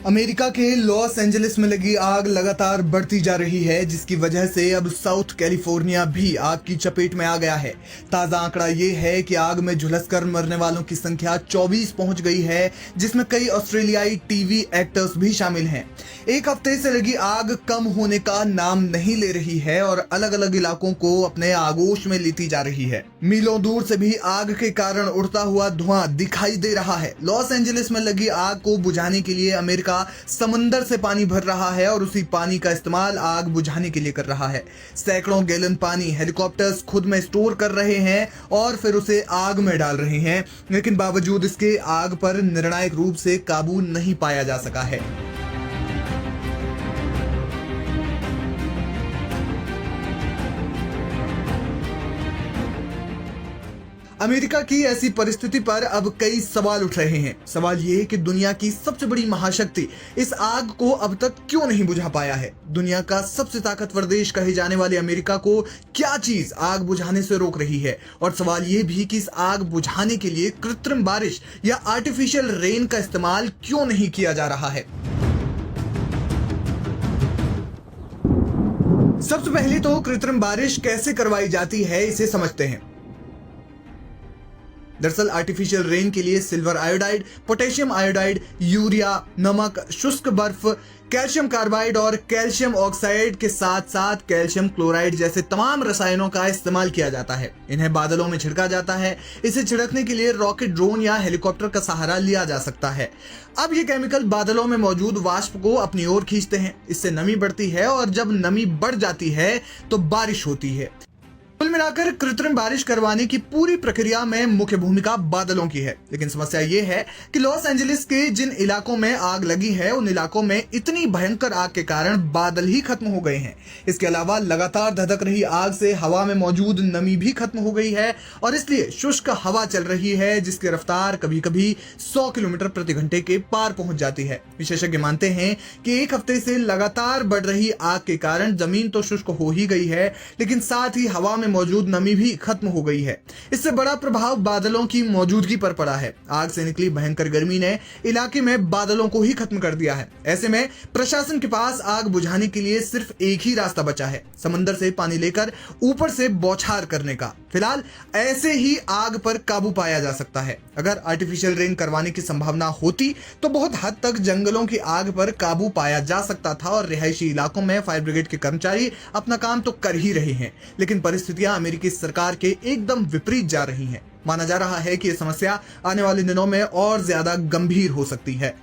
America के Los Angeles में लगी आग लगातार बढ़ती जा रही है, जिसकी वजह से अब साउथ कैलिफोर्निया भी आग की चपेट में आ गया है। ताजा आंकड़ा ये है कि आग में झुलसकर मरने वालों की संख्या 24 पहुंच गई है, जिसमें कई ऑस्ट्रेलियाई टीवी एक्टर्स भी शामिल हैं। एक हफ्ते से लगी आग कम होने का नाम नहीं ले रही है और अलग अलग इलाकों को अपने आगोश में लेती जा रही है। मीलों दूर से भी आग के कारण उड़ता हुआ धुआं दिखाई दे रहा है। लॉस एंजलिस में लगी आग को बुझाने के लिए अमेरिका समंदर से पानी भर रहा है और उसी पानी का इस्तेमाल आग बुझाने के लिए कर रहा है। सैकड़ों गैलन पानी हेलीकॉप्टर्स खुद में स्टोर कर रहे हैं और फिर उसे आग में डाल रहे हैं, लेकिन बावजूद इसके आग पर निर्णायक रूप से काबू नहीं पाया जा सका है। अमेरिका की ऐसी परिस्थिति पर अब कई सवाल उठ रहे हैं। सवाल ये कि दुनिया की सबसे बड़ी महाशक्ति इस आग को अब तक क्यों नहीं बुझा पाया है। दुनिया का सबसे ताकतवर देश कहे जाने वाले अमेरिका को क्या चीज आग बुझाने से रोक रही है। और सवाल ये भी कि इस आग बुझाने के लिए कृत्रिम बारिश या आर्टिफिशियल रेन का इस्तेमाल क्यों नहीं किया जा रहा है। सबसे पहले तो कृत्रिम बारिश कैसे करवाई जाती है इसे समझते हैं। दरअसल आर्टिफिशियल रेन के लिए silver iodide, potassium iodide, urea, नमक, शुष्क बर्फ, कैल्शियम कार्बाइड और कैल्शियम ऑक्साइड के साथ साथ कैल्शियम क्लोराइड जैसे तमाम रसायनों का इस्तेमाल किया जाता है। इन्हें बादलों में छिड़का जाता है। इसे छिड़कने के लिए रॉकेट, ड्रोन या हेलीकॉप्टर का सहारा लिया जा सकता है। अब ये केमिकल बादलों में मौजूद वाष्प को अपनी ओर खींचते हैं। इससे नमी बढ़ती है और जब नमी बढ़ जाती है तो बारिश होती है। कुल मिलाकर कृत्रिम बारिश करवाने की पूरी प्रक्रिया में मुख्य भूमिका बादलों की है। लेकिन समस्या ये है कि लॉस एंजलिस के जिन इलाकों में आग लगी है उन इलाकों में इतनी भयंकर आग के कारण बादल ही खत्म हो गए हैं। इसके अलावा लगातार धधक रही आग से हवा में मौजूद नमी भी खत्म हो गई है और इसलिए शुष्क हवा चल रही है, जिसकी रफ्तार कभी कभी 100 किलोमीटर प्रति घंटे के पार पहुंच जाती है। विशेषज्ञ मानते हैं कि एक हफ्ते से लगातार बढ़ रही आग के कारण जमीन तो शुष्क हो ही गई है, लेकिन साथ ही हवा मौजूद नमी भी खत्म हो गई है। इससे बड़ा प्रभाव बादलों की मौजूदगी पर पड़ा है। आग से निकली भयंकर गर्मी ने इलाके में बादलों को ही खत्म कर दिया है। ऐसे में प्रशासन के पास आग बुझाने के लिए सिर्फ एक ही रास्ता बचा है, समंदर से पानी लेकर ऊपर से बौछार करने का। फिलहाल ऐसे ही आग पर काबू पाया जा सकता है। अगर आर्टिफिशियल रेन करवाने की संभावना होती तो बहुत हद तक जंगलों की आग पर काबू पाया जा सकता था और रिहायशी इलाकों में फायर ब्रिगेड के कर्मचारी अपना काम तो कर ही रहे हैं। लेकिन परिस्थितियां अमेरिकी सरकार के एकदम विपरीत जा रही हैं। माना जा रहा है कि यह समस्या आने वाले दिनों में और ज्यादा गंभीर हो सकती है।